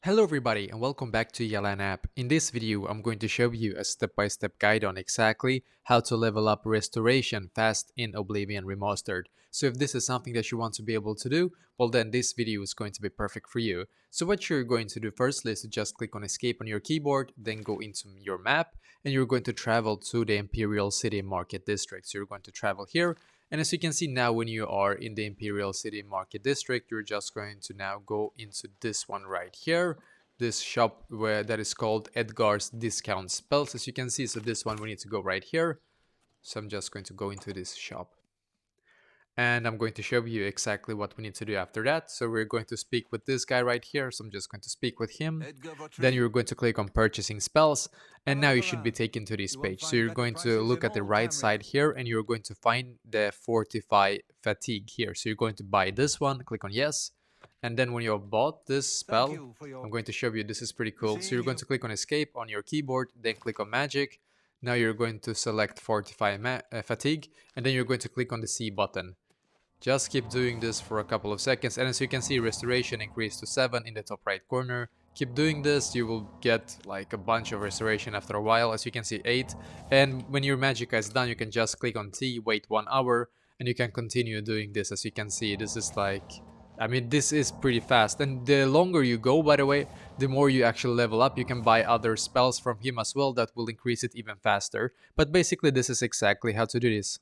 Hello everybody and welcome back to Yalan app. In this video I'm going to show you a step-by-step guide on exactly how to level up restoration fast in Oblivion Remastered. So if this is something that you want to be able to do, well then this video is going to be perfect for you. So what you're going to do firstly is to just click on escape on your keyboard, then go into your map and you're going to travel to the Imperial City Market District. So you're going to travel here. And as you can see now, when you are in the Imperial City Market District, you're just going to now go into this one right here, this shop that is called Edgar's Discount Spells, as you can see. So this one we need to go right here. So I'm just going to go into this shop. And I'm going to show you exactly what we need to do after that. So we're going to speak with this guy right here. So I'm just going to speak with him. Then you're going to click on purchasing spells. And now you should be taken to this page. So you're going to look at the right side here and you're going to find the Fortify Fatigue here. So you're going to buy this one, click on yes. And then when you have bought this spell, I'm going to show you, this is pretty cool. So you're going to click on escape on your keyboard, then click on magic. Now you're going to select Fortify Fatigue, and then you're going to click on the C button. Just keep doing this for a couple of seconds, and as you can see, restoration increased to 7 in the top right corner. Keep doing this, you will get like a bunch of restoration after a while. As you can see, 8. And when your magicka is done, you can just click on T, wait 1 hour, and you can continue doing this. As you can see, this is like, I mean, this is pretty fast. And the longer you go, by the way, the more you actually level up. You can buy other spells from him as well that will increase it even faster. But basically, this is exactly how to do this.